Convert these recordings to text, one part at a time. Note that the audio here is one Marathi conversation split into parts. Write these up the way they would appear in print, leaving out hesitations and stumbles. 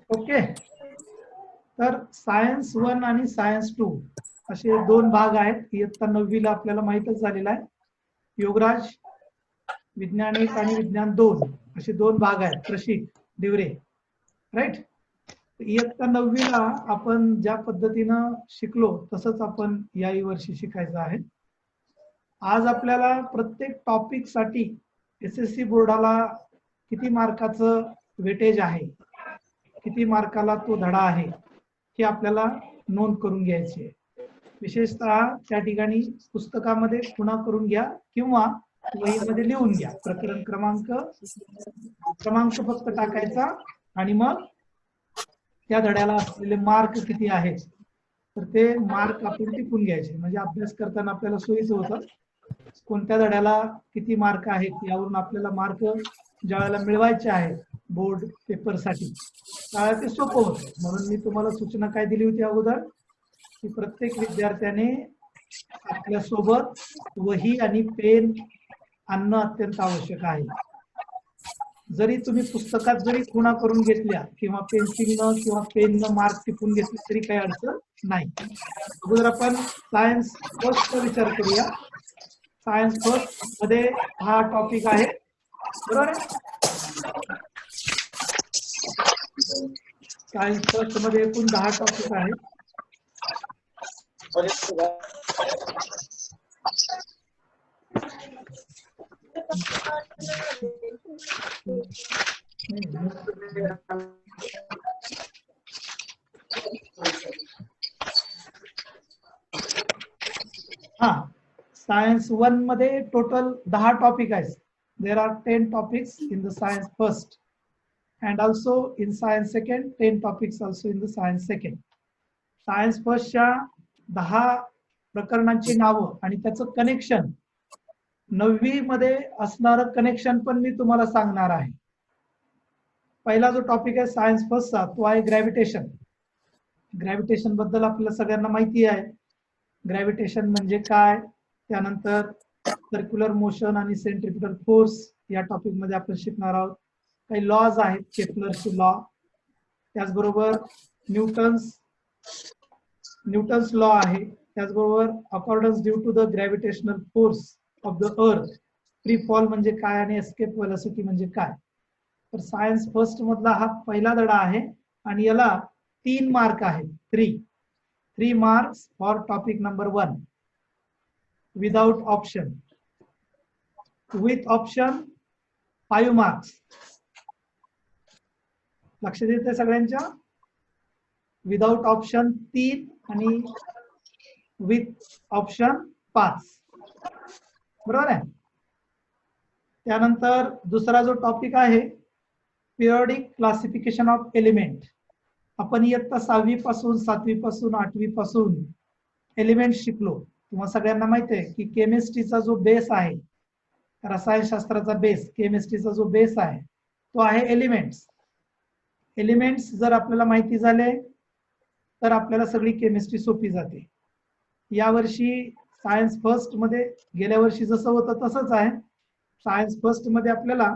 ओके, तर सायन्स 1 आणि सायन्स 2 असे दोन भाग आहेत. इयत्ता 9वी ला आपल्याला माहितच झालेला आहे. योगराज, विज्ञान 1 आणि विज्ञान 2 असे दोन भाग आहेत. प्रशिक, दिवरे, राईट. इयत्ता 9वी ला आपण ज्या पद्धतीनं शिकलो तसंच आपण याही वर्षी शिकायचं आहे. आज आपल्याला प्रत्येक टॉपिक साठी SSC बोर्डाला किती मार्काचं वेटेज आहे, किती मार्काला तो धडा आहे, हे आपल्याला नोंद करून घ्यायची आहे. विशेषतः त्या ठिकाणी पुस्तकामध्ये खुणा करून घ्या किंवा वहीमध्ये लिहून घ्या. प्रकरण क्रमांक फक्त टाकायचा आणि मग त्या धड्याला असलेले मार्क किती आहेत तर ते मार्क आपण टिपून घ्यायचे. म्हणजे अभ्यास करताना आपल्याला सोयीचं होतं. कोणत्या धड्याला किती मार्क आहेत यावरून आपल्याला मार्क ज्यावेळेला मिळवायचे आहेत बोर्ड पेपरसाठी त्यावेळेला ते सोपं होतं. म्हणून मी तुम्हाला सूचना काय दिली होती अगोदर की प्रत्येक विद्यार्थ्याने आपल्या सोबत वही आणि पेन आणणं अत्यंत आवश्यक आहे. जरी तुम्ही पुस्तकात जरी खुणा करून घेतल्या किंवा पेन्सिलनं किंवा पेननं मार्क टिपून घेतले तरी काही अडचण नाही. अगोदर आपण सायन्स फर्स्टचा विचार करूया. सायन्स फर्स्ट मध्ये हा टॉपिक आहे, बरोबर आहे. सायन्स फर्स्ट मध्ये एकूण 10 टॉपिक आहेत. हा, सायन्स 1 मध्ये टोटल 10 टॉपिक आहेत. There R 10 topics in the science first and also in science second 10 topics also in the science second. Science फर्स्टच्या 10 प्रकरणांची नावं आणि त्याचं कनेक्शन 9वी मध्ये असणारं कनेक्शन पण मी तुम्हाला सांगणार आहे. पहिला जो टॉपिक आहे सायन्स फर्स्टचा तो आहे ग्रॅव्हिटेशन. ग्रॅव्हिटेशन बद्दल आपल्याला सगळ्यांना माहिती आहे. ग्रॅव्हिटेशन म्हणजे काय, त्यानंतर सर्क्युलर मोशन आणि सेंट्रिपिटल फोर्स या टॉपिक मध्ये आपण शिकणार आहोत. काही लॉज आहेत, केपलरचे लॉ, त्याचबरोबर न्यूटन्स लॉ आहे, त्याचबरोबर accordance due to the gravitational force of the earth, free fall म्हणजे काय आणि एस्केप वेलोसिटी म्हणजे काय. तर सायन्स फर्स्ट मधला हा पहिला धडा आहे आणि याला 3 मार्क आहेत. 3 marks for topic number 1 without option. With option 5 marks. लक्ष देते सगळ्यांच्या. विदाउट ऑप्शन 3 आणि विथ ऑप्शन 5, बरोबर आहे. त्यानंतर दुसरा जो टॉपिक आहे पिरियडिक क्लासिफिकेशन ऑफ एलिमेंट. आपण इयत्ता 6वी पासून 7वी पासून 8वी पासून एलिमेंट शिकलो. तुम्हाला सगळ्यांना माहिती आहे की केमिस्ट्रीचा जो बेस आहे, रसायनशास्त्राचा बेस, केमिस्ट्रीचा जो बेस आहे तो आहे एलिमेंट्स. एलिमेंट्स जर आपल्याला माहिती झाले तर आपल्याला सगळी केमिस्ट्री सोपी जाते. यावर्षी सायन्स फर्स्ट मध्ये गेल्या वर्षी जसं होतं तसंच आहे. सायन्स फर्स्ट मध्ये आपल्याला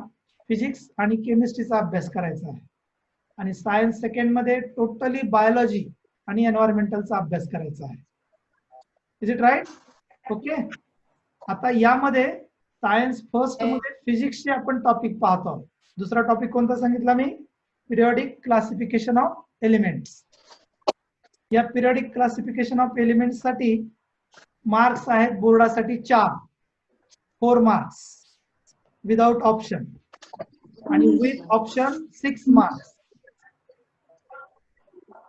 फिजिक्स आणि केमिस्ट्रीचा अभ्यास करायचा आहे आणि सायन्स सेकंड मध्ये टोटली बायोलॉजी आणि एन्व्हायरमेंटलचा अभ्यास करायचा आहे. Is it right? ओके. आता यामध्ये सायन्स फर्स्ट मध्ये फिजिक्सचे आपण टॉपिक पाहतो. दुसरा टॉपिक कोणता सांगितला मी? Periodic classification of elements. या पिरियडिक क्लासिफिकेशन ऑफ एलिमेंट्स साठी मार्क्स आहेत बोर्डासाठी 4 मार्क्स विदाउट ऑप्शन आणि with option 6 marks.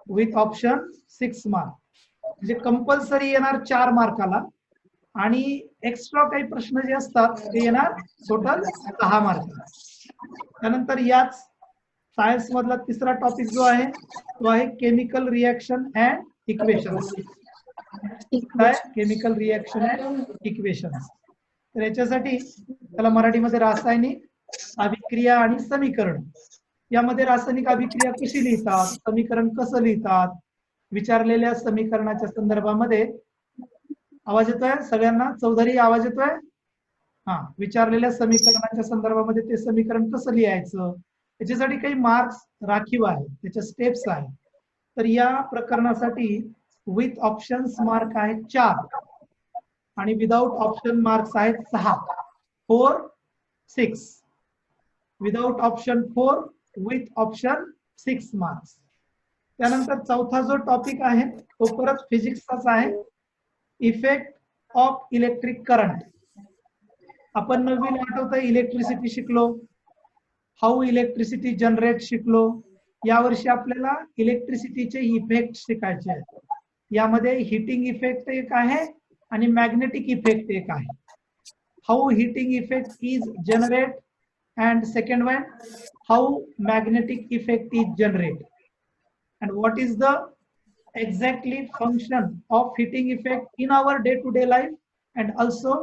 With option 6 marks म्हणजे कंपल्सरी येणार 4 मार्काला आणि एक्स्ट्रा काही प्रश्न जे असतात ते येणार टोटल 10 मार्काला. त्यानंतर याच सायन्स मधला तिसरा टॉपिक जो आहे तो आहे chemical reaction and equations. Chemical reaction and equations. तर याच्यासाठी त्याला मराठीमध्ये रासायनिक अभिक्रिया आणि समीकरण. यामध्ये रासायनिक अभिक्रिया कशी लिहितात, समीकरण कसं लिहितात, विचारलेल्या समीकरणाच्या संदर्भामध्ये. आवाज येतोय सगळ्यांना? चौधरी आवाज येतोय? हा. विचारलेल्या समीकरणाच्या संदर्भामध्ये ते समीकरण कसं लिहायचं, याच्यासाठी काही मार्क्स राखीव आहे, त्याच्या स्टेप्स आहेत. तर या प्रकरणासाठी विथ ऑप्शन्स मार्क आहेत 4 आणि विदाउट ऑप्शन मार्क्स आहेत 6, 4, 6. Without option 4, with option 6 marks. त्यानंतर चौथा जो टॉपिक आहे तो परत फिजिक्सचाच आहे, इफेक्ट ऑफ इलेक्ट्रिक करंट. आपण नवीन आठवतं इलेक्ट्रिसिटी शिकलो, हाऊ इलेक्ट्रिसिटी जनरेट शिकलो. यावर्षी आपल्याला इलेक्ट्रिसिटीचे इफेक्ट शिकायचे आहेत. यामध्ये हिटिंग इफेक्ट एक आहे आणि मॅग्नेटिक इफेक्ट एक आहे. How heating effect is generate and second one, how magnetic effect is generated, and what is the exactly function of heating effect in our day-to-day life, and also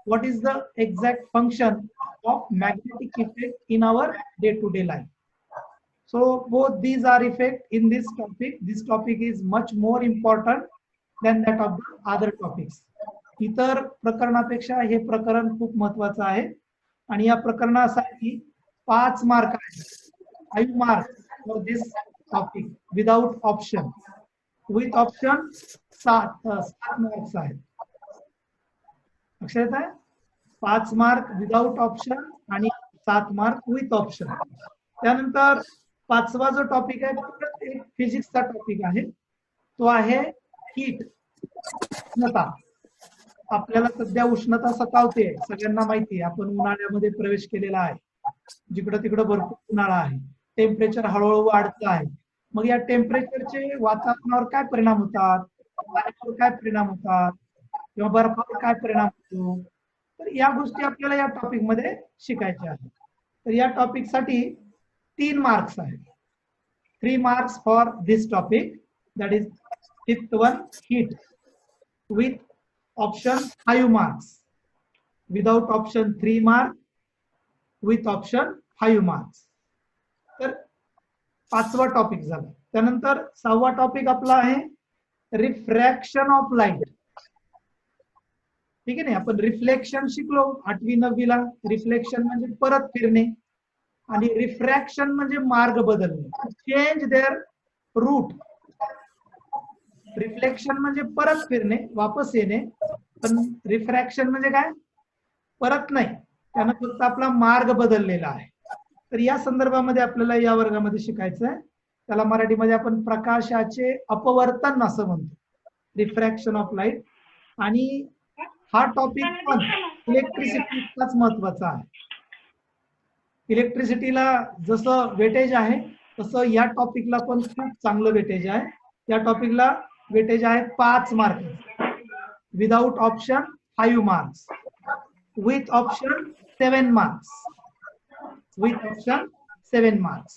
what is the exact function of magnetic effect in our day-to-day life. So both these are effect in this topic. This topic is much more important than that of the other topics. इतर प्रकरणापेक्षा हे प्रकरण खूप महत्वाचं आहे आणि या प्रकरणासाठी 5 मार्क आहेत. 5 mark for this topic without option. With option 7 marks आहेत. लक्षात येत आहे? 5 मार्क विदाउट ऑप्शन आणि 7 मार्क विथ ऑप्शन. त्यानंतर 5वा जो टॉपिक आहे एक फिजिक्सचा टॉपिक आहे, तो आहे हीट, उष्णता. आपल्याला सध्या उष्णता सतावते, सगळ्यांना माहिती आहे. आपण उन्हाळ्यामध्ये प्रवेश केलेला आहे, जिकडं तिकडं भरपूर उन्हाळा आहे, टेम्परेचर हळूहळू वाढतं आहे. मग या टेम्परेचरचे वातावरणावर काय परिणाम होतात, पाण्यावर काय परिणाम होतात किंवा बर्फावर काय परिणाम होतो, तर या गोष्टी आपल्याला या टॉपिक मध्ये शिकायच्या आहेत. तर या टॉपिक साठी 3 मार्क्स आहेत. 3 marks for this topic, that is 5th one, heat, with option 5 marks, without option 3 mark, with option 5 marks. तर 5वा टॉपिक झाला. त्यानंतर 6वा टॉपिक आपला आहे रिफ्रॅक्शन ऑफ लाईट. ठीक आहे ना, आपण रिफ्लेक्शन शिकलो 8वी 9वी ला. रिफ्लेक्शन म्हणजे परत फिरणे आणि रिफ्रॅक्शन म्हणजे मार्ग बदलणे, चेंज देअर रूट. रिफ्लेक्शन म्हणजे परत फिरणे, वापस येणे, पण रिफ्रॅक्शन म्हणजे काय, परत नाही, त्यानं फक्त आपला मार्ग बदललेला आहे. तर या संदर्भामध्ये आपल्याला या वर्गामध्ये शिकायचं आहे. त्याला मराठीमध्ये आपण प्रकाशाचे अपवर्तन असं म्हणतो, रिफ्रॅक्शन ऑफ लाईट. आणि हा टॉपिक पण इलेक्ट्रिसिटीचाच महत्वाचा आहे. इलेक्ट्रिसिटीला जसं वेटेज आहे तसं या टॉपिकला पण खूप चांगलं वेटेज आहे. या टॉपिकला वेटेज आहे 5 mark, without option 5 marks, with option 7 marks, with option 7 marks.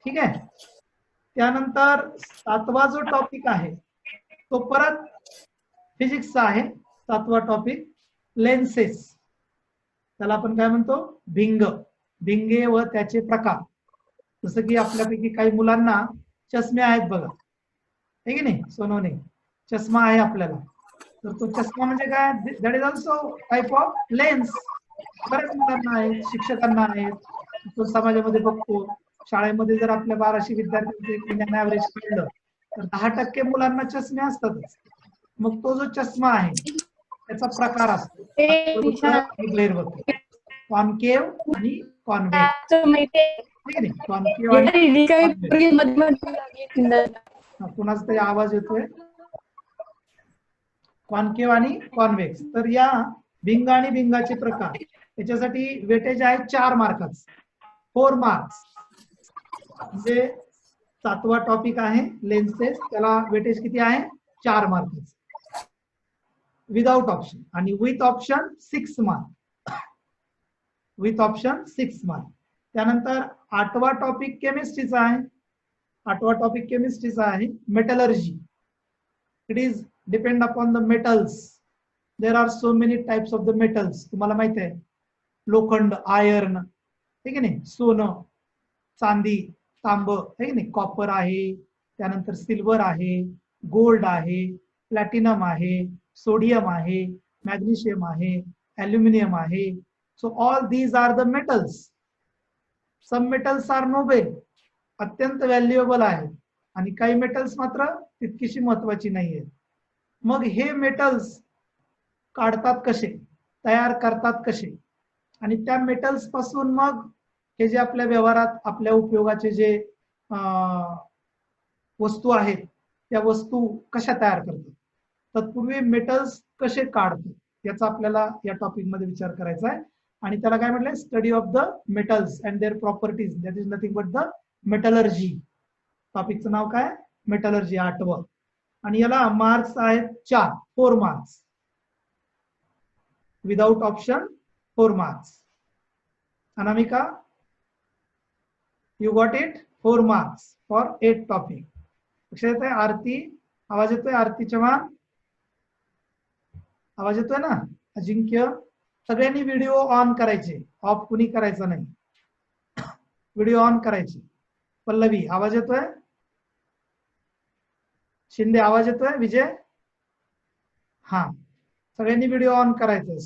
ठीक आहे. त्यानंतर 7वा जो टॉपिक आहे तो परत फिजिक्सचा आहे. 7वा टॉपिक लेन्सेस. त्याला आपण काय म्हणतो, भिंग. भिंगे व त्याचे प्रकार. जसं की आपल्यापैकी काही मुलांना चष्मे आहेत बघा, है की नाही सोनवणे, चष्मा आहे आपल्याला. तर तो चष्मा म्हणजे काय, that is also type of lens. बरेच मुलांना आहेत, शिक्षकांना आहेत, तो समाजामध्ये बघतो. शाळेमध्ये जर आपल्या 1200 विद्यार्थ्यांचे ऍव्हरेज काढलं तर 10% मुलांना चष्मे असतातच. मग तो जो चष्मा आहे त्याचा प्रकार असतो कॉन्केव्ह आणि कॉन्व्हेक्स. ठीक आहे, कॉन्केव्ह आणि कुणाचा तरी आवाज येतोय, कॉन्केव्ह आणि कॉन्व्हेक्स. तर या भिंग आणि भिंगाचे प्रकार याच्यासाठी वेटेज आहे 4 मार्काच, 4 मार्क्स. म्हणजे 7वा टॉपिक आहे लेन्सेस, त्याला वेटेज किती आहे, 4 मार्काच, विदाउट ऑप्शन. आणि with option 6 mark, with option 6 mark. त्यानंतर 8वा टॉपिक केमिस्ट्रीचा आहे. 8वा टॉपिक केमिस्ट्रीचा आहे metallurgy. It is depend upon the metals. There are so many types of the metals. तुम्हाला माहित आहे, लोखंड, आयर्न, ठीक आहे नाही, सोनं, चांदी, तांब, है की नाही, कॉपर आहे, त्यानंतर सिल्वर आहे, गोल्ड आहे, प्लॅटिनम आहे, सोडियम आहे, मॅग्नेशियम आहे, ॲल्युमिनियम आहे. So all these are the metals. Some metals are noble, अत्यंत व्हॅल्युएबल आहेत, आणि काही मेटल्स मात्र तितकीशी महत्वाची नाहीये. मग हे मेटल्स काढतात कसे, तयार करतात कसे, आणि त्या मेटल्स पासून मग हे जे आपल्या व्यवहारात आपल्या उपयोगाचे जे वस्तू आहेत त्या वस्तू कशा तयार करतात, तत्पूर्वी मेटल्स कसे काढतात याचा आपल्याला या टॉपिक मध्ये विचार करायचा आहे. आणि त्याला काय म्हटलंय, study of the metals and their properties, that is nothing but the metallurgy. टॉपिकचं नाव काय, मेटलर्जी, 8वं. आणि याला मार्क्स आहेत 4 marks, without option 4 marks. Anamika, you got it, 4 marks for 8 topic. लक्षात येतंय? आरती, आवाज येतोय? आरती चव्हाण, आवाज येतोय ना? अजिंक्य, सगळ्यांनी व्हिडिओ ऑन करायचे, ऑफ कुणी करायचं नाही, व्हिडिओ ऑन करायचे. पल्लवी, आवाज येतोय? शिंदे, आवाज येतोय? विजय, हा, सगळ्यांनी व्हिडिओ ऑन करायचं.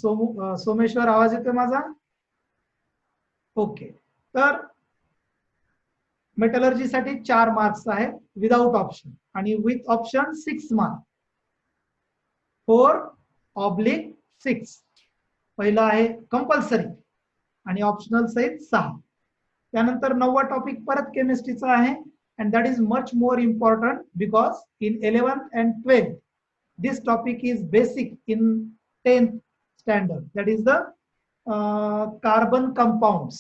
सोमेश्वर, आवाज येतोय माझा? ओके. तर मेटलर्जी साठी 4 मार्क्स आहेत विदाउट ऑप्शन, आणि विथ ऑप्शन 6 मार्क्स, 4/6. पहिला आहे कंपल्सरी आणि ऑप्शनल सहित 6. त्यानंतर 9वा टॉपिक परत केमिस्ट्रीचा आहे, and that is much more important because in 11th and 12th this topic is basic in 10th standard, that is the carbon compounds.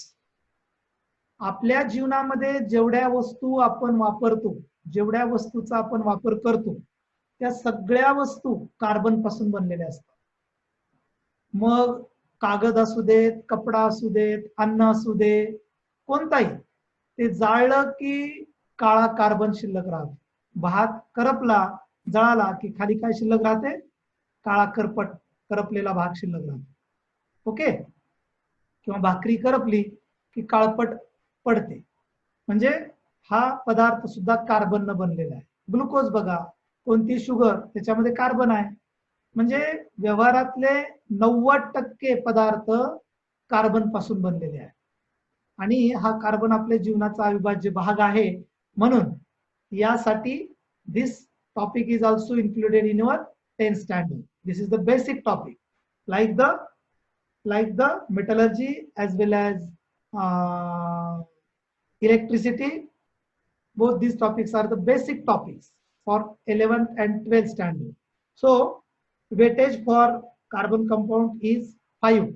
आपल्या जीवनामध्ये जेवढ्या वस्तू आपण वापरतो, जेवढ्या वस्तूचा आपण वापर करतो, त्या सगळ्या वस्तू कार्बन पासून बनलेल्या असतात. मग कागद असू देत, कपडा असू देत, अन्न असू दे, कोणताही, ते जाळलं की काळा कार्बन शिल्लक राहतो. भात करपला, जळाला की खाली काय शिल्लक राहते, काळा करपलेला भाग शिल्लक राहतो. ओके. किंवा भाकरी करपली की काळपट पडते. म्हणजे हा पदार्थ सुद्धा कार्बन न बनलेला आहे. ग्लुकोज बघा, कोणती शुगर, त्याच्यामध्ये कार्बन आहे. म्हणजे व्यवहारातले 90% पदार्थ कार्बन पासून बनलेले आहे, आणि हा कार्बन आपल्या जीवनाचा अविभाज्य भाग आहे. म्हणून यासाठी this topic is also included in your 10th standard. This is the basic topic, like the metallurgy as well as electricity. Both these topics are the basic topics for 11th and 12th standard. So weightage for carbon compound is 5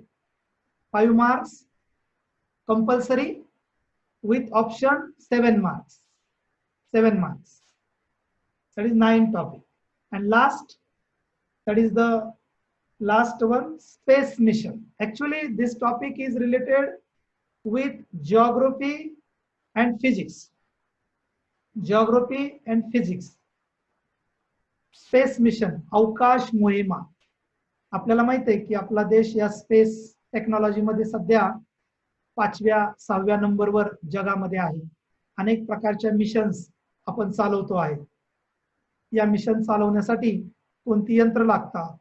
marks compulsory, with option 7 marks. That is 9 topic. And last, that is the last one, space mission. Actually this topic is related with geography and physics. Space mission, अवकाश मोहिमा. आपल्याला माहित आहे की आपला देश या स्पेस टेक्नॉलॉजी मध्ये सध्या 5व्या 6व्या नंबरवर जगामध्ये आहे. अनेक प्रकारच्या मिशन्स आपण चालवतो आहे. या मिशन चालवण्यासाठी कोणती यंत्र लागतात,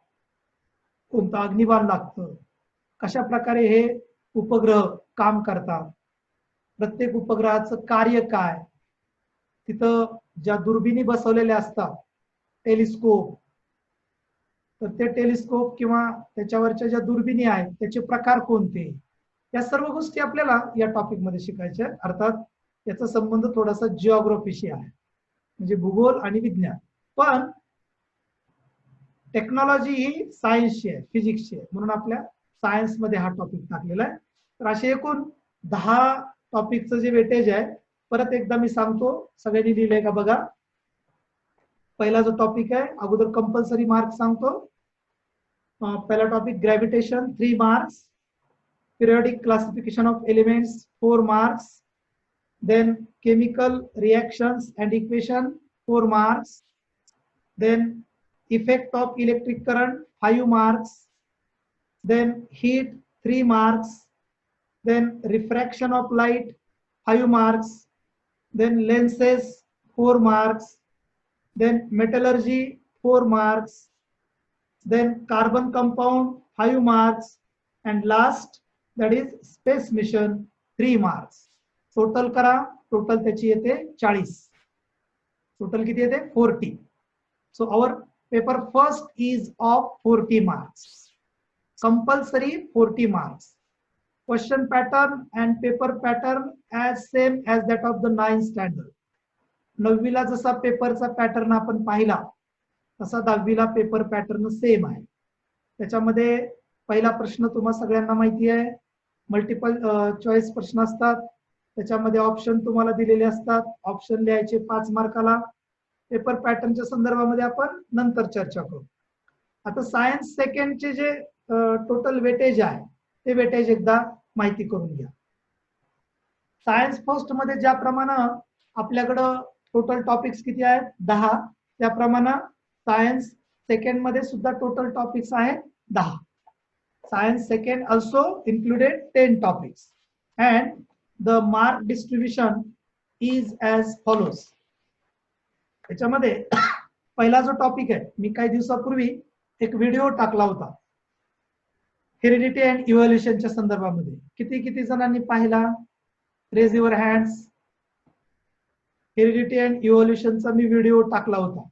कोणतं अग्निबाण लागतं, कशा प्रकारे हे उपग्रह काम करतात, प्रत्येक उपग्रहाचं कार्य काय, तिथं ज्या दुर्बिणी बसवलेल्या असतात, टेलिस्कोप, तर ते टेलिस्कोप किंवा त्याच्यावरच्या ज्या दुर्बिणी आहेत त्याचे प्रकार कोणते, या सर्व गोष्टी आपल्याला या टॉपिक मध्ये शिकायच्या. अर्थात याचा संबंध थोडासा जिओग्राफीशी आहे, म्हणजे भूगोल आणि विज्ञान. पण टेक्नॉलॉजी ही सायन्सची आहे, फिजिक्सची आहे, म्हणून आपल्या सायन्स मध्ये हा टॉपिक टाकलेला आहे. तर असे एकूण 10 टॉपिकचं जे वेटेज आहे, परत एकदा मी सांगतो, सगळ्यांनी लिहिलंय का बघा. पहिला जो टॉपिक आहे, अगोदर कंपल्सरी मार्क्स सांगतो. पहिला topic gravitation 3 marks, periodic classification of elements 4 marks, then chemical reactions and equation 4 marks, then effect of electric current 5 marks, then heat 3 marks, then refraction of light 5 marks, then lenses 4 marks, then metallurgy 4 marks, then carbon compound 5 marks, and last, that is space mission 3 marks. Total करा, टोटल त्याची येते 40. टोटल किती येते 40. So our paper first is of 40 marks, compulsory 40 marks. Question pattern and paper pattern as same as that of the 9th standard. 9वीला जसा पेपरचा पॅटर्न आपण पाहिला तसा 10वीला पेपर पॅटर्न सेम आहे. त्याच्यामध्ये पहिला प्रश्न तुम्हाला सगळ्यांना माहिती आहे, मल्टिपल चॉईस प्रश्न असतात. त्याच्यामध्ये ऑप्शन तुम्हाला दिलेले असतात, ऑप्शन लिहायचे 5 मार्काला. पेपर पॅटर्नच्या संदर्भामध्ये आपण नंतर चर्चा करू. आता सायन्स सेकंडचे जे टोटल वेटेज आहे ते वेटेज एकदा माहिती करून घ्या. सायन्स फर्स्ट मध्ये ज्याप्रमाणे आपल्याकडं टोटल टॉपिक्स किती आहेत 10, त्याप्रमाणे सायन्स सेकंड मध्ये सुद्धा टोटल टॉपिक्स आहेत 10. Science second also included 10 topics and the mark distribution is as follows. त्याच्यामध्ये पहिला जो टॉपिक आहे, मी काही दिवसापूर्वी एक व्हिडिओ टाकला होता हेरिडिटी अँड इव्हॉल्युशनच्या संदर्भामध्ये. किती जणांनी पाहिला? Raise your hands. Heredity and इव्हॉल्युशनचा मी व्हिडिओ टाकला होता.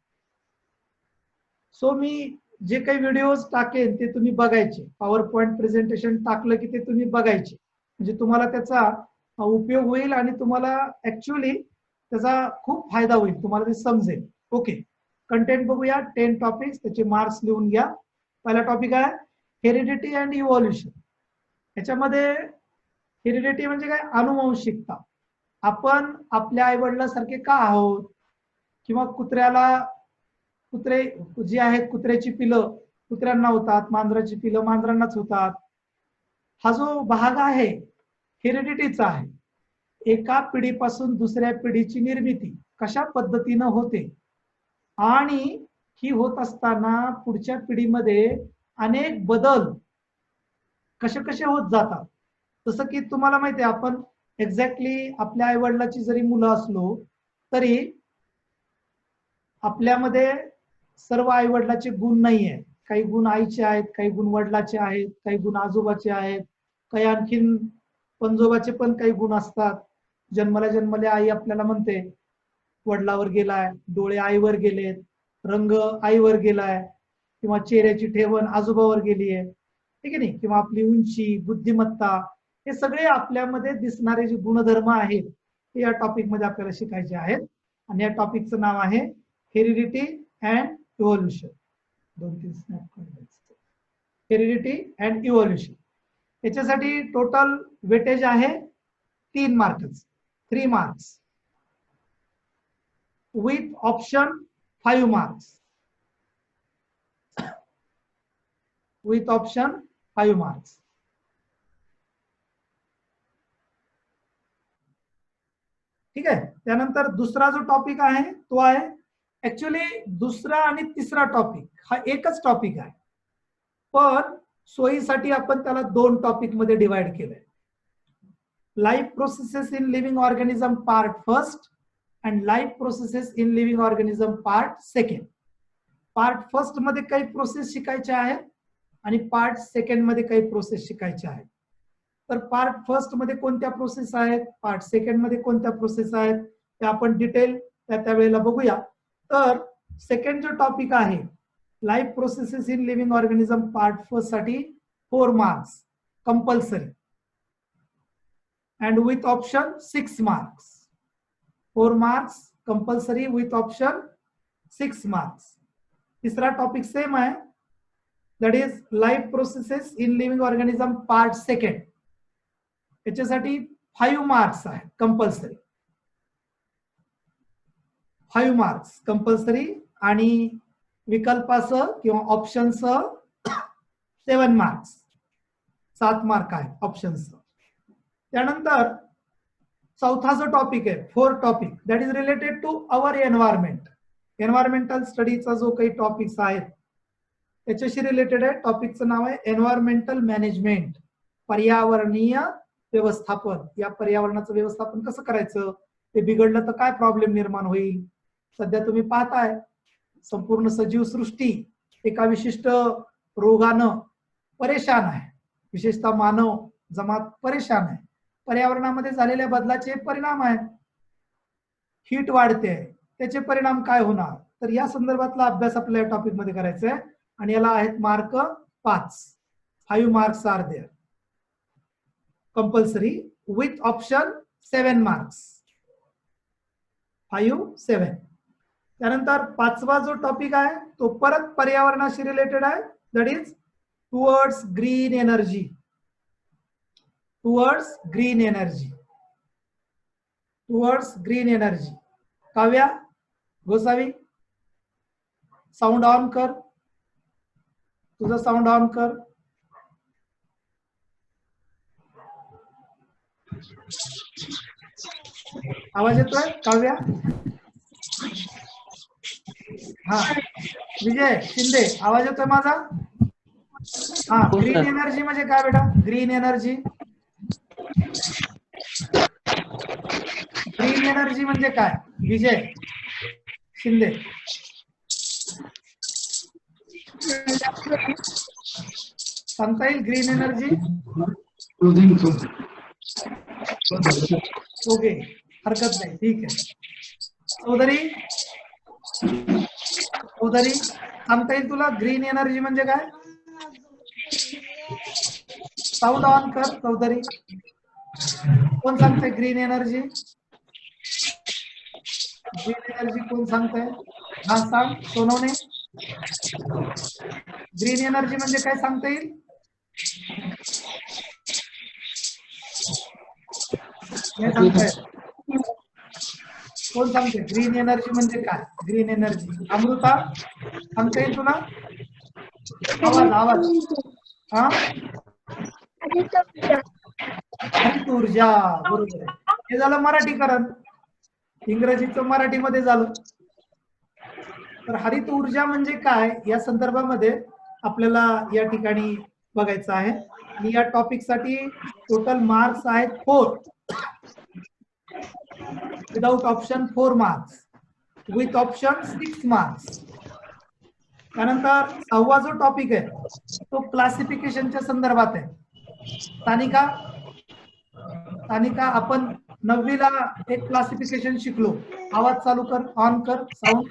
सो मी जे काही व्हिडिओज टाकेन ते तुम्ही बघायचे. पॉवर पॉइंट प्रेझेंटेशन टाकलं की ते तुम्ही बघायचे, म्हणजे तुम्हाला त्याचा उपयोग होईल आणि तुम्हाला ऍक्च्युअली त्याचा खूप फायदा होईल, तुम्हाला ते समजेल. ओके, कंटेंट बघूया. 10 टॉपिक्स, त्याचे मार्क्स लिहून घ्या. पहिला टॉपिक आहे हेरिडिटी अँड इव्हॉल्युशन. याच्यामध्ये हेरिडिटी म्हणजे काय? अनुवंशिकता. आपण आपल्या आई वडिलांसारखे का आहोत? किंवा कुत्रे जे आहेत, कुत्र्याची पिलं कुत्र्यांना होतात, मांजराची पिलं मांजरांनाच होतात. हा जो भाग आहे हेरिडिटीचा आहे. एका पिढीपासून दुसऱ्या पिढीची निर्मिती कशा पद्धतीनं होते आणि ही होत असताना पुढच्या पिढीमध्ये अनेक बदल कसे होत जातात. जसं की तुम्हाला माहिती आहे, आपण एक्झॅक्टली आपल्या आई वडिलाची जरी मुलं असलो तरी आपल्यामध्ये सर्व आई वडिलाचे गुण नाही आहेत. काही गुण आईचे आहेत, काही गुण वडिलाचे आहेत, काही गुण आजोबाचे आहेत, काही आणखीन पंजोबाचे पण काही गुण असतात. जन्मल्या आई आपल्याला म्हणते वडिलावर गेलाय, डोळे आईवर गेलेत, रंग आईवर गेलाय, किंवा चेहऱ्याची ठेवण आजोबावर गेली आहे, ठीक आहे नाही, किंवा आपली उंची, बुद्धिमत्ता, हे सगळे आपल्यामध्ये दिसणारे जे गुणधर्म आहेत ते या टॉपिक मध्ये आपल्याला शिकायचे आहेत. आणि या टॉपिकचं नाव आहे हेरिडिटी अँड इव्हॉल्युशन. 2-3 स्नॅप काढायचे. Heredity and evolution. याच्यासाठी टोटल वेटेज आहे 3 marks, 3 marks with option 5 marks. With option 5 marks. ठीक आहे. त्यानंतर दुसरा जो टॉपिक आहे तो आहे, ऍक्च्युअली दुसरा आणि तिसरा टॉपिक हा एकच टॉपिक आहे, पण सोयीसाठी आपण त्याला 2 टॉपिक मध्ये डिवाइड केलंय. Life processes in living organism part first and life processes in living organism part second. Part first मध्ये काही प्रोसेस शिकायच्या आहेत आणि पार्ट सेकंड मध्ये काही प्रोसेस शिकायच्या आहेत. तर पार्ट फर्स्ट मध्ये कोणत्या प्रोसेस आहेत, पार्ट सेकंड मध्ये कोणत्या प्रोसेस आहेत, ते आपण डिटेल त्या वेळेला बघूया. तर सेकंड जो टॉपिक आहे life processes in living organism part first साठी 4 marks compulsory and with option 6 marks. 4 marks compulsory with option 6 marks. तिसरा टॉपिक सेम आहे, that is life processes in living organism part second. याच्यासाठी 5 मार्क्स आहे कंपल्सरी, 5 मार्क्स कंपल्सरी, आणि विकल्पासह किंवा ऑप्शनसह 7 मार्क्स, 7 मार्क आहे ऑप्शनसह. त्यानंतर चौथा जो टॉपिक आहे, 4th topic, that is related to our environment. Environmental स्टडीचा जो काही टॉपिक्स आहेत त्याच्याशी रिलेटेड आहे. टॉपिकचं नाव आहे एन्व्हायरमेंटल मॅनेजमेंट, पर्यावरणीय व्यवस्थापन. या पर्यावरणाचं व्यवस्थापन कसं करायचं, ते बिघडलं तर काय प्रॉब्लेम निर्माण होईल. सध्या तुम्ही पाहताय संपूर्ण सजीव सृष्टी एका विशिष्ट रोगानं परेशान आहे, विशेषतः मानव जमात परेशान आहे. पर्यावरणामध्ये झालेल्या बदलाचे परिणाम आहेत. हीट वाढते, त्याचे परिणाम काय होणार, तर या संदर्भातला अभ्यास आपल्याला टॉपिक मध्ये करायचा आहे आणि याला आहेत mark 5 marks are there compulsory with option 7 marks 5-7. त्यानंतर 5वा जो टॉपिक आहे तो परत पर्यावरणाशी रिलेटेड आहे, that is towards green energy. Towards green energy. Towards green energy. Kavya Gosavi sound on कर, तुझं साऊंड ऑन कर. आवाज येतोय काव्या? हा विजय शिंदे आवाज येतोय माझा? हा ग्रीन एनर्जी म्हणजे काय बेटा? ग्रीन एनर्जी, ग्रीन एनर्जी म्हणजे काय विजय शिंदे? सांगता येईल ग्रीन एनर्जी? ओके हरकत नाही, ठीक आहे. चौधरी चौधरी सांगता येईल तुला ग्रीन एनर्जी म्हणजे काय? साऊंड ऑन कर चौधरी. कोण सांगते ग्रीन एनर्जी? ग्रीन एनर्जी कोण सांगताय? हा सांग सोनवणे. ग्रीन एनर्जी म्हणजे काय सांगता येईल? सांगताय कोण सांगते ग्रीन एनर्जी म्हणजे काय? ग्रीन एनर्जी अमृता सांगता येईल तुला? आवाज आवाज. हा हरित ऊर्जा, बरोबर आहे. हे झालं मराठीकरण, इंग्रजीचं मराठीमध्ये झालं. तर हरित ऊर्जा म्हणजे काय या संदर्भामध्ये आपल्याला या ठिकाणी बघायचं आहे. आणि या टॉपिक साठी टोटल मार्क्स आहेत 4 without option 4 marks with option 6 marks. त्यानंतर 6वा जो टॉपिक आहे तो क्लासिफिकेशनच्या संदर्भात आहे. तानिका तानिका आपण 9वीला एक क्लासिफिकेशन शिकलो. आवाज चालू कर, ऑन कर साऊंड.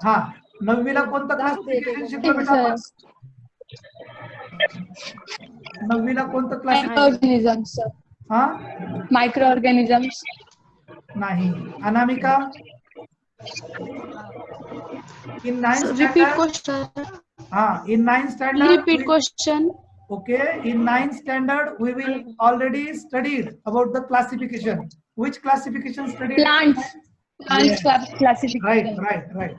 हा 9वीला कोणतं क्लासिफिकेशन शिकलो बेटा आपण? 9वीला कोणतं ऑर्गॅनिझम्स. हा मायक्रो ऑर्गॅनिझम्स नाही. Anamika in 9th repeat standard? Question. हा in 9th standard repeat question. Okay, in 9th standard we will already studied about the classification. Which classification studied? Plants. Plants classification. Right.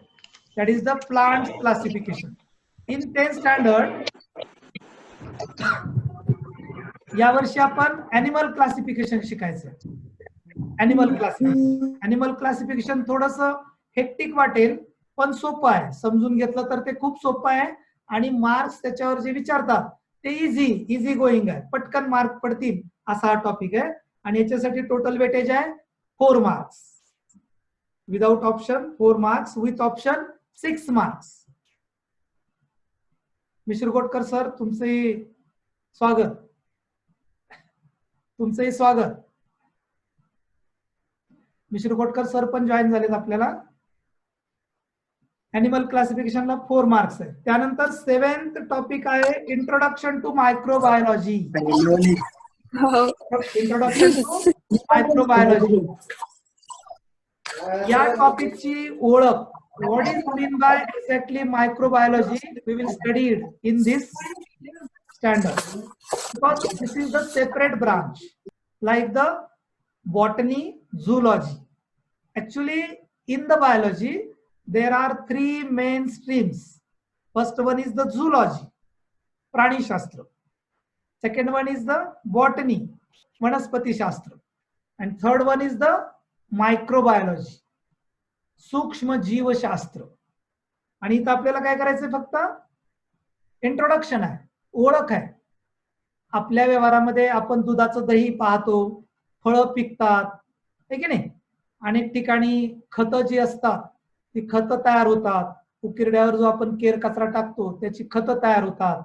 That is the plants classification. In 10th standard या वर्षी आपण एनिमल क्लासिफिकेशन शिकायचं. एनिमल क्लासिफिकेशन थोडस हेक्टिक वाटेल पण सोपं आहे. समजून घेतलं तर ते खूप सोपं आहे आणि मार्क्स त्याच्यावर जे विचारतात ते इझी गोईंग आहे, पटकन मार्क पडतील असा हा टॉपिक आहे. आणि याच्यासाठी टोटल वेटेज आहे 4 marks without option 4 marks with option 6 marks. मिश्र गोटकर सर तुमचंही स्वागत. मिश्र गोटकर सर पण जॉईन झालेत आपल्याला. एनिमल क्लासिफिकेशनला 4 मार्क्स आहे. त्यानंतर 7th टॉपिक आहे introduction to microbiology. Introduction to microbiology या टॉपिकची ओळख. What is mean by exactly microbiology we will studied in this standard because this is the separate branch like the botany, zoology. Actually in the biology there are 3 main streams. First one is the zoology, प्राणी शास्त्र. Second one is the botany, वनस्पती शास्त्र. And third one is the microbiology, सूक्ष्म जीवशास्त्र. आणि इथं आपल्याला काय करायचंय? फक्त इंट्रोडक्शन आहे, ओळख आहे. आपल्या व्यवहारामध्ये आपण दुधाचं दही पाहतो, फळं पिकतात, है की नाही? अनेक ठिकाणी खतं जी असतात ती खतं तयार होतात. उकिरड्यावर जो आपण केर कचरा टाकतो त्याची खतं तयार होतात.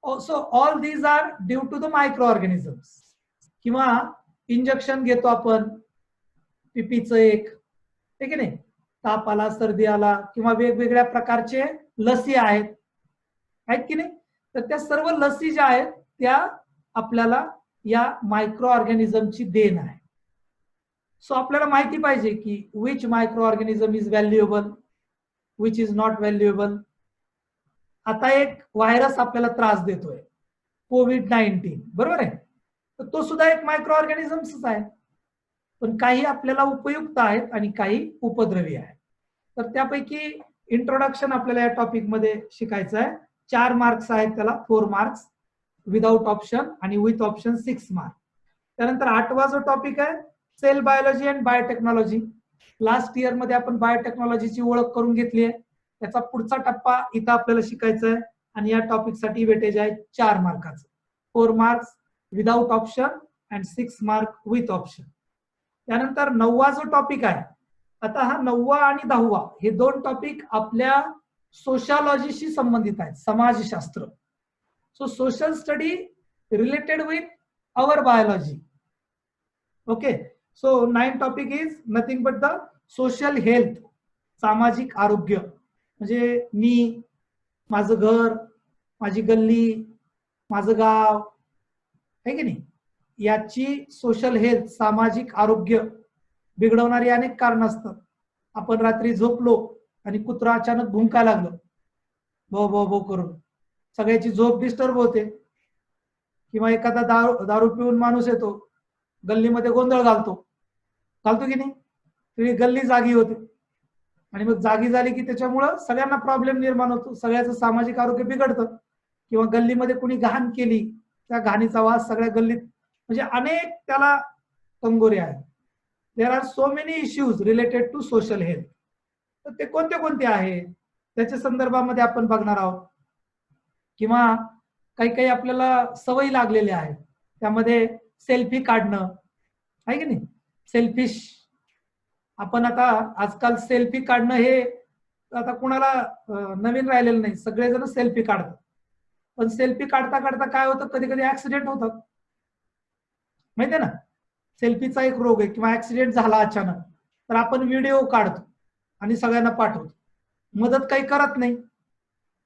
So all these are due to the microorganisms. किंवा इंजेक्शन घेतो आपण पीपीचं एक, ठीक आहे नाही, ताप आला, सर्दी आला, किंवा वेगवेगळ्या प्रकारचे लसी आहेत की नाही. तर त्या सर्व लसी ज्या आहेत त्या आपल्याला या मायक्रो ऑर्गॅनिझमची देण आहे. सो आपल्याला माहिती पाहिजे की which micro organism is valuable, which is not valuable. आता एक व्हायरस आपल्याला त्रास देतोय, कोविड-19, बरोबर आहे. तर तो सुद्धा एक मायक्रो ऑर्गॅनिझमच आहे, पण काही आपल्याला उपयुक्त आहेत आणि काही उपद्रवी आहेत. तर त्यापैकी इंट्रोडक्शन आपल्याला या टॉपिक मध्ये शिकायचं आहे. 4 मार्क्स आहेत त्याला, 4 मार्क्स विदाउट ऑप्शन आणि विथ ऑप्शन 6 मार्क. त्यानंतर 8वा जो टॉपिक आहे cell biology and biotechnology. Last year मध्ये आपण बायोटेक्नॉलॉजीची ओळख करून घेतली आहे. त्याचा पुढचा टप्पा इथं आपल्याला शिकायचा आहे आणि या टॉपिक साठी वेटेज आहे 4 मार्काचं. 4 marks without option and 6 mark with option. त्यानंतर 9वा जो टॉपिक आहे, आता हा 9वा आणि 10वा हे 2 टॉपिक आपल्या सोशलॉजीशी संबंधित आहेत, समाजशास्त्र. So social study related with our biology. Okay, so 9 topic is nothing but the social health, सामाजिक आरोग्य. म्हणजे मी, माझं घर, माझी गल्ली, माझं गाव, आहे की नाही, याची सोशल हेल्थ, सामाजिक आरोग्य बिघडवणारी अनेक कारण असतात. आपण रात्री झोपलो आणि कुत्रा अचानक भुंकायला लागलं, भो भो भो करून, सगळ्याची झोप डिस्टर्ब होते. किंवा एखादा दारू पिऊन माणूस येतो, गल्लीमध्ये गोंधळ घालतो की नाही, तरी गल्ली जागी होते. आणि मग जागी झाली की त्याच्यामुळं सगळ्यांना प्रॉब्लेम निर्माण होतो, सगळ्याचं सामाजिक आरोग्य बिघडतं. किंवा गल्लीमध्ये कुणी घाण केली, त्या घाणीचा वास सगळ्या गल्लीत, म्हणजे अनेक त्याला कंगोरे आहेत. There are so many issues related to social health. तर ते कोणते कोणते आहेत त्याच्या संदर्भामध्ये आपण बघणार आहोत. किंवा काही काही आपल्याला सवयी लागलेल्या आहेत, त्यामध्ये सेल्फी काढणं, आहे की नाही, सेल्फिश. आपण आता आजकाल सेल्फी काढणं हे आता कुणाला नवीन राहिलेलं नाही, सगळेजण सेल्फी काढतात. पण सेल्फी काढता काढता काय होतं, कधी कधी ऍक्सिडेंट होतात, माहितीये ना. सेल्फीचा एक रोग आहे. किंवा ऍक्सिडेंट झाला अचानक, तर आपण व्हिडिओ काढतो आणि सगळ्यांना पाठवतो. मदत काही करत नाही,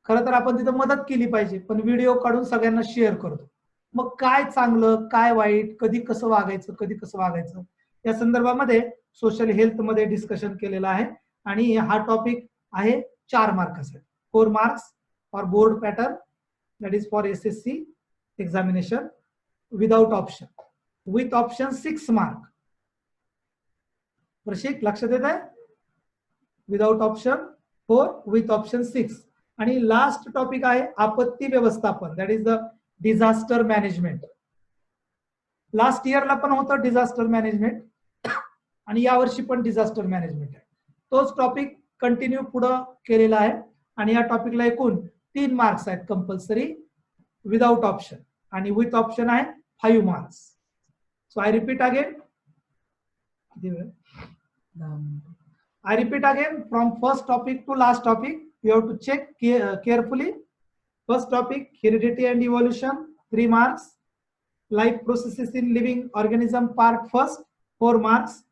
खरं तर आपण तिथं मदत केली पाहिजे, पण व्हिडिओ काढून सगळ्यांना शेअर करतो. मग काय चांगलं, काय वाईट, कधी कसं वागायचं, कधी कसं वागायचं, या संदर्भामध्ये सोशल हेल्थ मध्ये डिस्कशन केलेलं आहे. आणि हा टॉपिक आहे 4 मार्कासाठी. 4 marks for board pattern, that is for SSC examination without option. With option 6 mark. Prashik लक्षात येत आहे, विदाउट ऑप्शन 4, विथ ऑप्शन 6. आणि लास्ट टॉपिक आहे आपत्ती व्यवस्थापन, that is the disaster management. Last इयरला पण होतं डिझास्टर मॅनेजमेंट आणि यावर्षी पण डिझास्टर मॅनेजमेंट आहे. तोच टॉपिक कंटिन्यू पुढं केलेला आहे. आणि या टॉपिकला एकूण 3 मार्क्स आहेत कंपल्सरी विदाउट ऑप्शन, आणि विथ ऑप्शन आहे 5 marks. So I repeat again from first topic to last topic. You have to check carefully. First topic, heredity and evolution, 3 marks. Life processes in living organism, part first, 4 marks.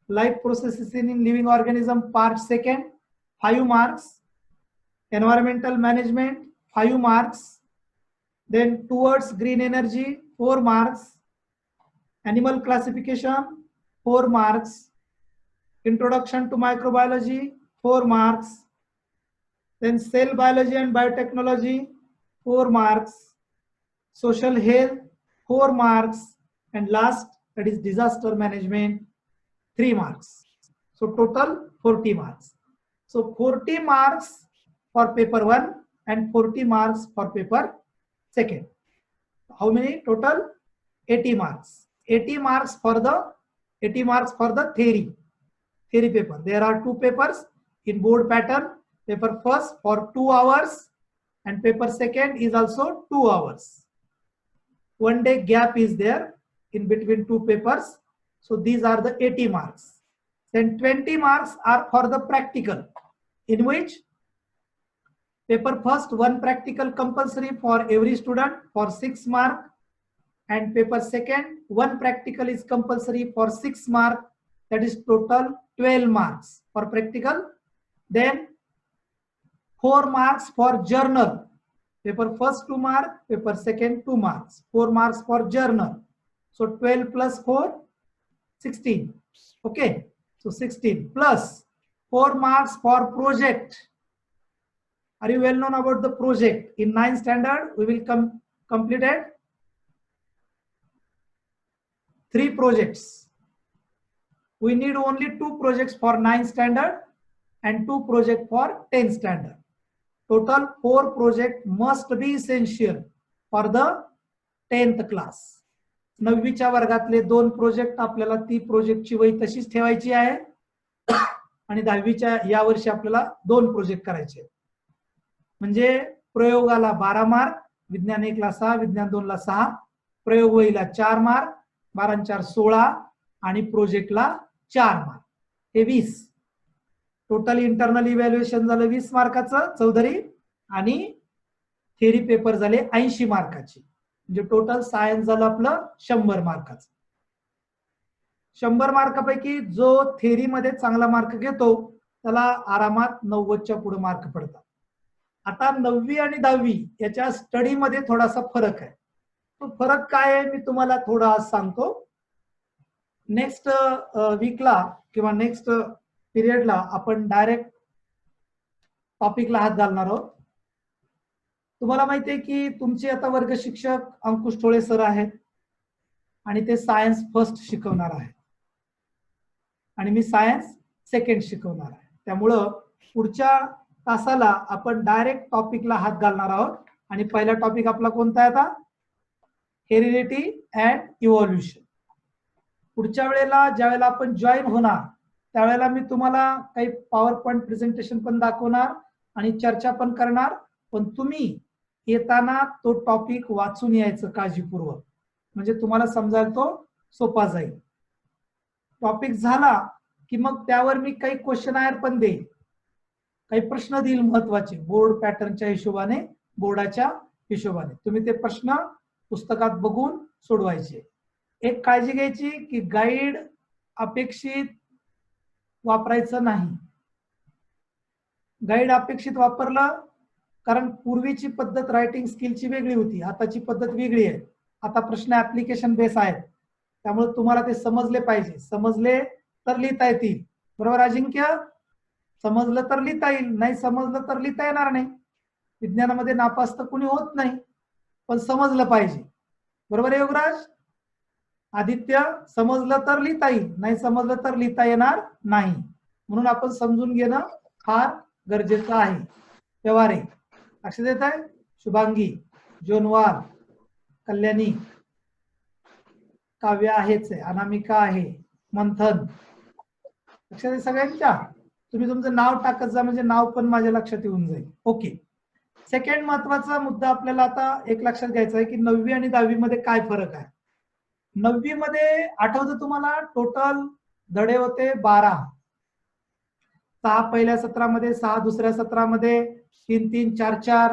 Life processes in living organism, part second, 5 marks. Environmental management, 5 marks. Then towards green energy, 4 marks. Animal classification, 4 marks. Introduction to microbiology, 4 marks. Then cell biology and biotechnology, 4 marks. Social health, 4 marks. And last, that is disaster management, 3 marks. So total 40 marks. So 40 marks for paper 1 and 40 marks for paper 2. How many total? 80 marks. 80 marks for the theory paper. There are 2 papers in board pattern. Paper first for 2 hours and paper second is also 2 hours. 1 day gap is there in between 2 papers. So these are the 80 marks. Then 20 marks are for the practical, in which Paper first, 1 practical compulsory for every student for 6 mark, and paper second, 1 practical is compulsory for 6 mark, that is total 12 marks for practical. Then 4 marks for journal. Paper first 2 marks, paper second 2 marks, 4 marks for journal. So 12 plus 4, 16. Okay, so 16 plus 4 marks for project. Are you well known about the project? In 9th standard, we will completed 3 projects. We need only 2 projects for 9th standard and 2 projects for 10th standard. Total 4 projects must be essential for the 10th class. 9वीच्या वर्गातले 2 project आपल्याला ती प्रोजेक्टची वही तशीच ठेवायची आहे आणि 10वीच्या या वर्षी आपल्याला 2 प्रोजेक्ट करायचे. म्हणजे प्रयोगाला 12 मार्क, विज्ञान 1 ला 6, विज्ञान 2 ला 6, प्रयोग वहीला 4 मार्क, 12 4 16 आणि प्रोजेक्टला 4 मार्क, हे 20. टोटल इंटरनल इव्हॅल्युएशन झालं 20 मार्काचं चौधरी, आणि थेरी पेपर झाले 80 मार्काचे. म्हणजे टोटल सायन्स झालं आपलं 100 मार्काचं. 100 मार्कापैकी जो थेरी मध्ये चांगला मार्क घेतो त्याला आरामात 90च्या पुढे मार्क पडतात. आता 9वी आणि 10वी याच्या स्टडी मध्ये थोडासा फरक आहे. तो फरक काय आहे मी तुम्हाला थोडा आज सांगतो. नेक्स्ट वीकला किंवा नेक्स्ट पिरियडला आपण डायरेक्ट टॉपिकला हात घालणार आहोत. तुम्हाला माहिती आहे की तुमचे आता वर्ग शिक्षक अंकुश ठोळे सर आहेत आणि ते सायन्स फर्स्ट शिकवणार आहेत आणि मी सायन्स सेकंड शिकवणार आहे. त्यामुळं पुढच्या तासाला आपण डायरेक्ट टॉपिकला हात घालणार आहोत. आणि पहिला टॉपिक आपला कोणता आहे आता? Heredity and evolution. पुढच्या वेळेला ज्यावेळेला आपण जॉईन होणार त्यावेळेला मी तुम्हाला काही पॉवर पॉइंट प्रेझेंटेशन पण दाखवणार आणि चर्चा पण करणार. पण तुम्ही येताना तो टॉपिक वाचून यायचं काळजीपूर्वक, म्हणजे तुम्हाला समजायला तो सोपा जाईल. टॉपिक झाला की मग त्यावर मी काही क्वेश्चन पण देईल, काही प्रश्न देईल महत्वाचे बोर्ड पॅटर्नच्या हिशोबाने, बोर्डाच्या हिशोबाने. तुम्ही ते प्रश्न पुस्तकात बघून सोडवायचे. एक काळजी घ्यायची की गाईड अपेक्षित वापरायचं नाही. गाईड अपेक्षित वापरलं कारण पूर्वीची पद्धत रायटिंग स्किलची वेगळी होती, आताची पद्धत वेगळी आहे. आता प्रश्न ऍप्लिकेशन बेस आहेत, त्यामुळे तुम्हाला ते समजले पाहिजे. समजले तर लिहिता येतील. बरोबर अजिंक्य? समजलं तर लिहिता येईल, नाही समजलं तर लिहिता येणार नाही. विज्ञानामध्ये नापास तर कुणी होत नाही, पण समजलं पाहिजे. बरोबर आहे योगराज? आदित्य, समजलं तर लिहिता येईल, नाही समजलं तर लिहिता येणार नाही. म्हणून आपण समजून घेणं फार गरजेचं आहे. व्यवहारे लक्ष देत आहे? शुभांगी, जोनवाल, कल्याणी, काव्य आहेच आहे, अनामिका आहे, मंथन. लक्षात आहे सगळ्यांच्या? तुम्ही तुमचं नाव टाकत जा म्हणजे नाव पण माझ्या लक्षात येऊन जाईल. ओके. सेकंड महत्वाचा मुद्दा आपल्याला आता एक लक्षात घ्यायचा आहे की 9वी आणि 10वी मध्ये काय फरक आहे. 9वी मध्ये आठवतं तुम्हाला टोटल धडे होते 12. 6 पहिल्या सत्रामध्ये, 6 दुसऱ्या सत्रामध्ये, 3 3 4 4,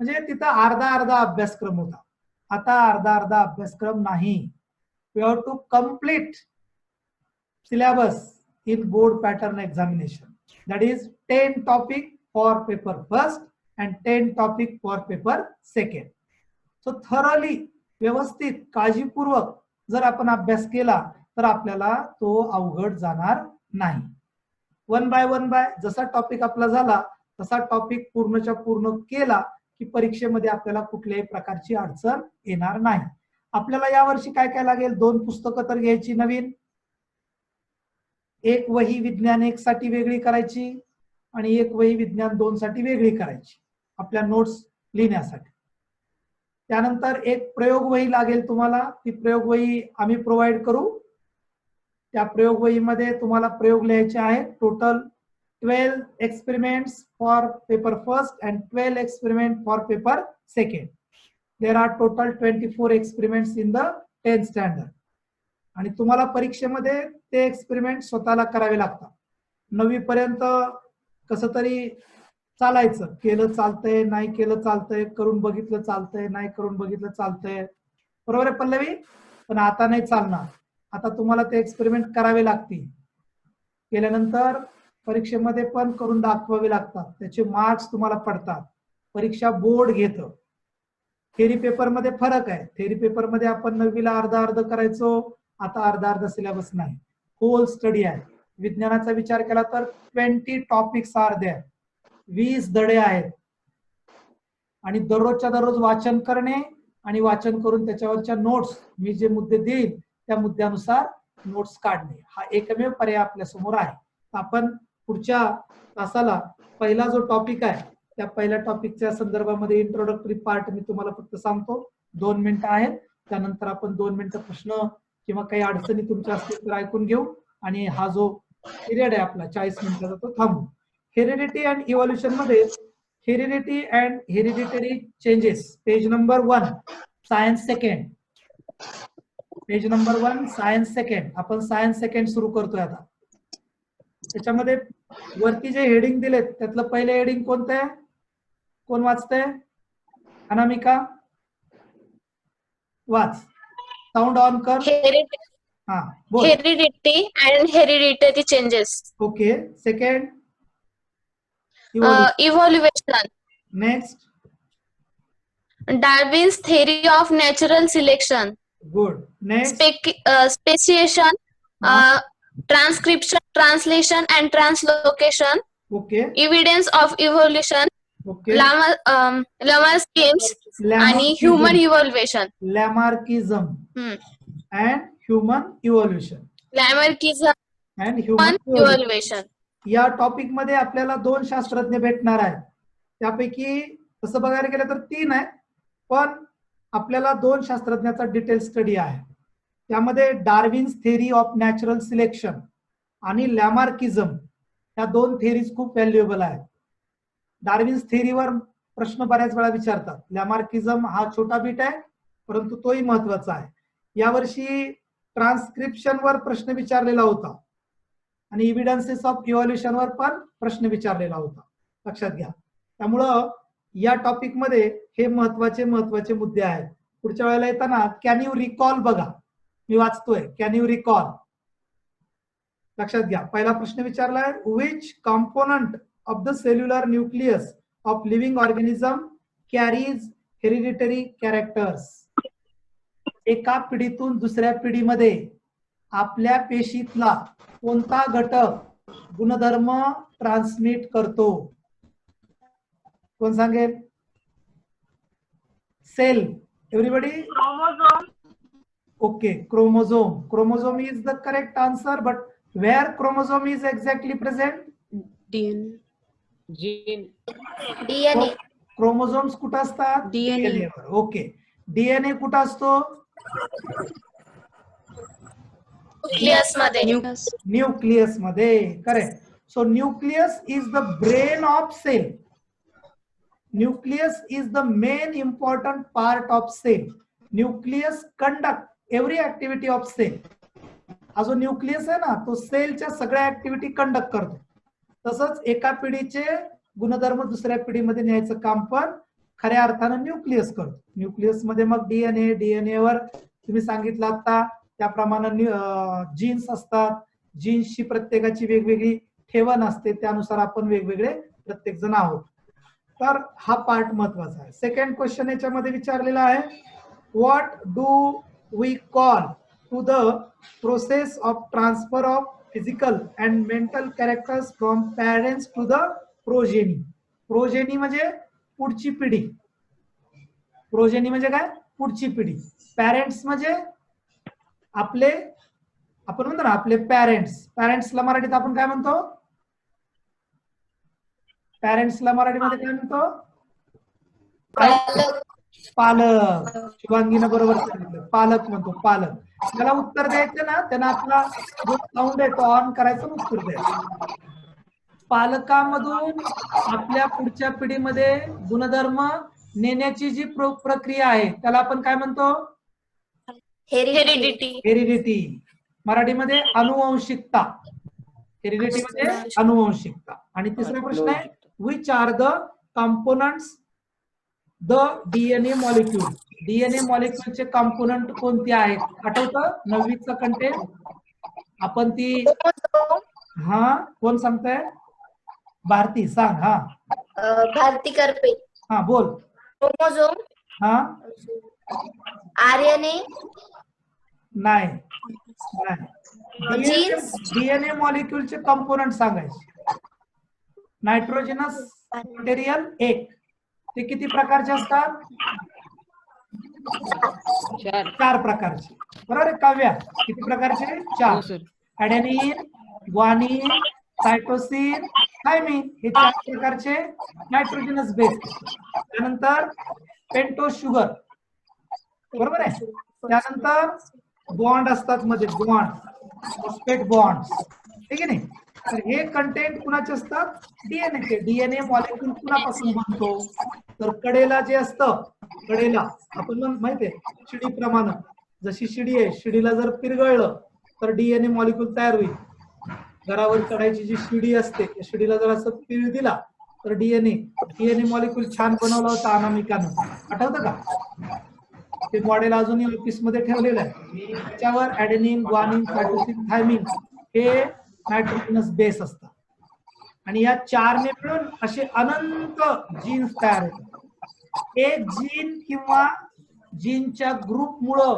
म्हणजे तिथं अर्धा अभ्यासक्रम होता. आता अर्धा अभ्यासक्रम नाही. We have to complete syllabus in board pattern examination. That is 10 topic for paper first and 10 topic for paper second. So thoroughly, व्यवस्थित काळजीपूर्वक जर आपण अभ्यास केला तर आपल्याला तो अवघड जाणार नाही. वन बाय जसा टॉपिक आपला झाला तसा टॉपिक पूर्णच्या पूर्ण केला की परीक्षेमध्ये आपल्याला कुठल्याही प्रकारची अडचण येणार नाही. आपल्याला यावर्षी काय काय लागेल? 2 पुस्तकं तर घ्यायची नवीन, एक वही विज्ञान 1 साठी वेगळी करायची आणि एक वही विज्ञान 2 साठी वेगळी करायची आपल्या नोट्स लिहिण्यासाठी. त्यानंतर एक प्रयोग वही लागेल तुम्हाला. ती प्रयोग वही आम्ही प्रोव्हाइड करू. त्या प्रयोग वहीमध्ये तुम्हाला प्रयोग लिहायचे आहेत. Total 12 experiments for paper first and 12 experiment for paper second. There are total 24 experiments in the 10th standard. आणि तुम्हाला परीक्षेमध्ये ते एक्सपेरिमेंट स्वतःला करावे लागतात. 9वी पर्यंत कसं तरी चालायचं, केलं चालतंय, नाही केलं चालतंय, करून बघितलं चालतंय, नाही करून बघितलं चालतंय, बरोबर आहे पल्लवी? पण आता नाही चालणार, आता तुम्हाला ते एक्सपेरिमेंट करावे लागतील. केल्यानंतर परीक्षेमध्ये पण करून दाखवावे लागतात, त्याचे मार्क्स तुम्हाला पडतात, परीक्षा बोर्ड घेतं. थेरी पेपर मध्ये फरक आहे, थेरी पेपर मध्ये आपण 9वीला अर्धा अर्ध करायचो, आता अर्धा अर्ध सिलेबस नाही, होल स्टडी आहे. विज्ञानाचा विचार केला तर 20 टॉपिक्स आर देअर, 20 धडे आहेत, आणि दररोजच्या दररोज वाचन करणे आणि वाचन करून त्याच्यावरच्या नोट्स, मी जे मुद्दे देईल त्या मुद्द्यानुसार नोट्स काढणे, हा एकमेव पर्याय आपल्या समोर आहे. आपण पुढच्या तासाला पहिला जो टॉपिक आहे त्या पहिल्या टॉपिकच्या संदर्भामध्ये इंट्रोडक्टरी पार्ट मी तुम्हाला फक्त सांगतो, 2 मिनिटं आहेत, त्यानंतर आपण 2 मिनिटं प्रश्न किंवा काही अडचणी तुमच्या असतील तर ऐकून घेऊ, आणि हा जो पिरियड आहे आपला 40 मिनिटाचा तो थांबू. हेरिडिटी अँड इव्होल्युशन मध्ये heredity and hereditary changes, page number 1, science second, page number 1, science second. आपण सायन्स सेकंड सुरू करतोय आता. त्याच्यामध्ये वरती जे हेडिंग दिलेत त्यातलं पहिलं हेडिंग कोणतं आहे, कोण वाचतंय? अनामिका वाच, साऊंड ऑन कर. हा बोल. Heredity and hereditary changes. Okay, second evolution. Next, Darwin's theory of natural selection. Good. Next, Speciation, transcription, translation and translocation. Okay Evidence of evolution. Okay. Lamarck's schemes आणि human evolution. Lamarckism and human evolution. Lamarckism and human and evolution. या टॉपिक मध्ये आपल्याला 2 शास्त्रज्ञ भेटणार आहेत, त्यापैकी तसं बघायला गेलं तर 3 आहे, पण आपल्याला 2 शास्त्रज्ञाचा डिटेल स्टडी आहे. त्यामध्ये Darwin's theory of natural selection आणि लॅमार्किझम, या 2 थेरीज खूप व्हॅल्युएबल आहेत. डार्विन्स थेरीवर प्रश्न बऱ्याच वेळा विचारतात, लॅमार्किझम हा छोटा बीट आहे परंतु तोही महत्वाचा आहे. यावर्षी ट्रान्सक्रिप्शन वर प्रश्न विचारलेला होता आणि इव्हिडन्सेस ऑफ इव्हॉल्युशन वर पण प्रश्न विचारलेला होता, लक्षात घ्या. त्यामुळं या टॉपिक मध्ये हे महत्वाचे मुद्दे आहेत. पुढच्या वेळेला येताना कॅन यू रिकॉल बघा, मी वाचतोय, कॅन यू रिकॉल, लक्षात घ्या. पहिला प्रश्न विचारलाय, which component of the cellular nucleus of living organism carries hereditary characters. एका पिढीतून दुसऱ्या पिढीमध्ये आपल्या पेशीतला कोणता घटक गुणधर्म ट्रान्समिट करतो? कोण सांगेल? Cell, everybody? Okay, chromosome. Chromosome is the correct answer, but where chromosome is exactly present? DNA. Chromosomes कुठं असतात? DNA. वर. ओके, डीएनए कुठं असतो? न्यूक्लियस मध्ये. न्यूक्लियस मध्ये, correct. So nucleus is the brain of cell. Nucleus is the main important part of cell. Nucleus conduct every activity of cell. हा जो न्यूक्लियस आहे ना, तो सेलच्या सगळ्या ऍक्टिव्हिटी कंडक्ट करतो. तसंच एका पिढीचे गुणधर्म दुसऱ्या पिढीमध्ये न्यायचं काम पण खऱ्या अर्थानं न्यूक्लियस करतो. न्यूक्लियस मध्ये मग डीएनए, डीएनए वर तुम्ही सांगितलं आता त्याप्रमाणे जीन्स असतात, जीन्सची प्रत्येकाची वेगवेगळी ठेवण असते, त्यानुसार आपण वेगवेगळे प्रत्येक जण आहोत. तर हा पार्ट महत्वाचा आहे. सेकंड क्वेश्चन याच्यामध्ये विचारलेला आहे, what do we call to the process of transfer of physical and mental characters from parents to the progeny. Progeny म्हणजे पुढची पिढी. प्रोजेनी म्हणजे काय? पुढची पिढी. पॅरेंट्स म्हणजे आपले, आपण म्हणतो ना आपले पॅरेंट्स. पॅरेंट्सला मराठीत आपण काय म्हणतो? पॅरेंट्सला मराठीमध्ये काय म्हणतो? पालक. शिवांगीनं बरोबर सांगितलं, पालक म्हणतो, पालक. त्याला उत्तर द्यायचं ना, त्यांना आपला जो साऊंड आहे तो ऑन करायचं, उत्तर द्यायचं. पालकामधून आपल्या पुढच्या पिढीमध्ये गुणधर्म नेण्याची जी प्रक्रिया आहे त्याला आपण काय म्हणतो? हेरिडिटी. हेरिडिटी. मराठीमध्ये अनुवंशिकता. हेरिडिटी म्हणजे अनुवंशिकता. आणि तिसरा प्रश्न आहे, which are the components the DNA molecule. DNA molecule चे कंपोनंट कोणते आहेत आठवतं 9वीचा कंटेंट आपण ती हा कोण सांगताय भारती सांग हा भारती करपे. हा बोल क्रोमोझोम, हा RNA, नाही Genes. डीएनए मॉलिक्यूलचे कंपोनंट सांगायचे नायट्रोजनस मटेरियल एक ते किती प्रकारचे असतात चार प्रकारचे बरोबर आहे काव्या किती प्रकारचे चार ॲडेनिन ग्वानिन सायटोसिन थायमिन हे चार प्रकारचे नायट्रोजनस बेस त्यानंतर पेंटोज शुगर बरोबर आहे त्यानंतर बॉन्ड असतात मध्ये बॉन्ड फॉस्फेट बॉन्ड ठीक आहे नाही तर हे कंटेंट कुणाचे असतात डीएनए चे डीएनए मॉलिक्यूल कुणापासून बनतो तर कडेला जे असतं कडेला आपण माहितीये शिडीप्रमाणे जशी शिडी आहे शिडीला जर पिरगळलं तर डीएनए मॉलिक्यूल तयार होईल घरावर चढायची जी शिडी असते त्या शिडीला जर असं पिळ दिला तर डीएनए मॉलिक्यूल छान बनवला होता अनामिकानं आठवतं का ते मॉडेल अजूनही ऑफिस मध्ये ठेवलेलं आहे त्याच्यावर ॲडेनिन ग्वानिन सायटोसिन थायमिन हे नायट्रोजनस बेस असतात आणि या चारने मिळून असे अनंत जीन्स तयार होतात एक जीन किंवा जीनच्या ग्रुपमुळे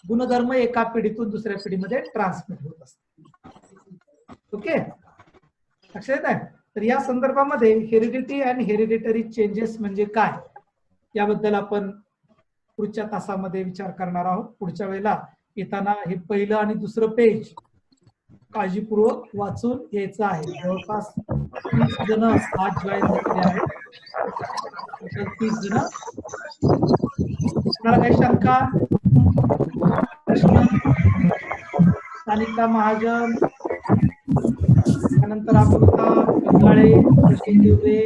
गुणधर्म एका पिढीतून दुसऱ्या पिढीमध्ये ट्रान्समिट होत असतात ओके लक्षात येत आहे तर या संदर्भामध्ये हेरिडिटी अँड हेरिडिटरी चेंजेस म्हणजे काय याबद्दल आपण पुढच्या तासामध्ये विचार करणार आहोत पुढच्या वेळेला येताना हे पहिलं आणि दुसरं पेज काळजीपूर्वक वाचून यायचं आहे जवळपास 30 जण आज जॉईन झालेले आहेत 30 जण तुम्हाला काही शंका प्रश्न सानिका महाजन त्यानंतर अमृता कंगाळे कृष्ण दिवरे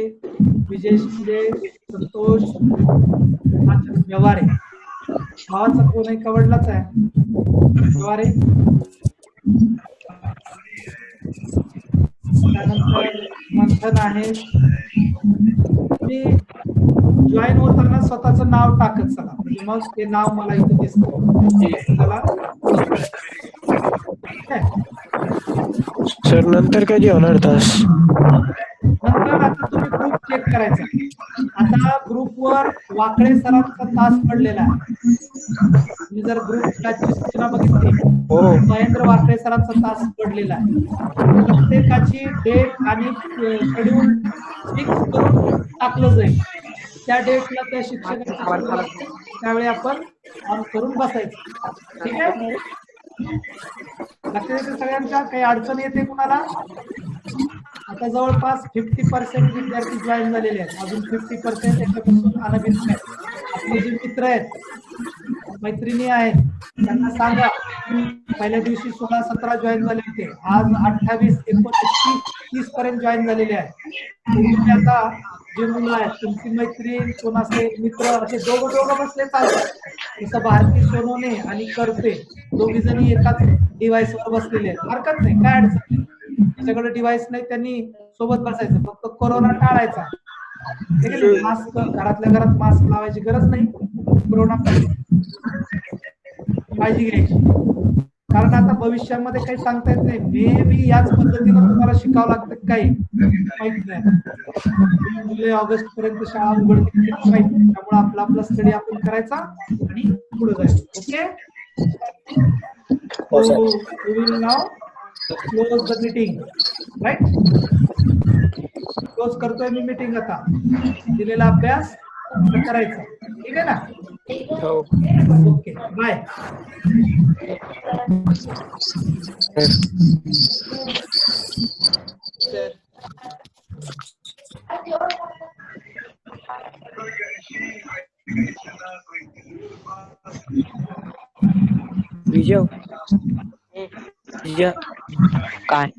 विजय शिंदे संतोष व्यवहारे भावाचा कोण आहे कवडलाच आहे व्यवहारे त्यानंतर मंथन आहे तुम्ही जॉईन होताना स्वतःचं नाव टाकत चला म्हणजे मग ते नाव मला इथे दिसतं चला सर नंतर कधी होणार तास नंतर आता तुम्ही ग्रुप चेक करायचा आता ग्रुपवर वाकळे सरांचा तास पडलेला आहे तुम्ही जर ग्रुपची सूचना बघितली महेंद्र वाकळे सरांचा तास पडलेला आहे प्रत्येकाची डेट आणि शेड्यूल फिक्स करून टाकलं जाईल त्या डेटला त्या शिक्षकांच्या त्यावेळी आपण ऑन करून बसायचं ठीक आहे लक्षात येते सगळ्यांच्या काही अडचण येते कुणाला आता जवळपास 50% विद्यार्थी जॉईन झालेले आहेत अजून 50% याच्यापासून अनभिज्ञ आहेत आपले जे मित्र आहेत मैत्रिणी आहेत त्यांना सांगा पहिल्या दिवशी 16-17 जॉईन झाले होते आज 28, 29, 30 पर्यंत जॉईन झालेले आहेत आता जे मुलं आहेत तुमची मैत्रीण कोण असे मित्र असे दोघं बसले चालतात जसं भारती सोनवणे आणि करते दोघी जणी एकाच डिव्हाइस वर बसलेले आहेत हरकत नाही काय अडचण नाही त्याच्याकडे डिव्हाइस नाही त्यांनी सोबत बसायचं फक्त कोरोना टाळायचा मास्क घरातल्या घरात मास्क लावायची गरज नाही कोरोना काळजी घ्यायची कारण आता भविष्यामध्ये काही सांगता येत नाही मे बी याच पद्धतीनं तुम्हाला शिकावं लागतं काही माहित नाही जुलै ऑगस्ट पर्यंत शाळा उघडतील माहित नाही त्यामुळे आपला स्टडी आपण करायचा आणि पुढे जायचं ओके नाव close the meeting right close करतोय मी मीटिंग आता दिलेला अभ्यास करायचा ठीक आहे ना ओके बाय विजय काय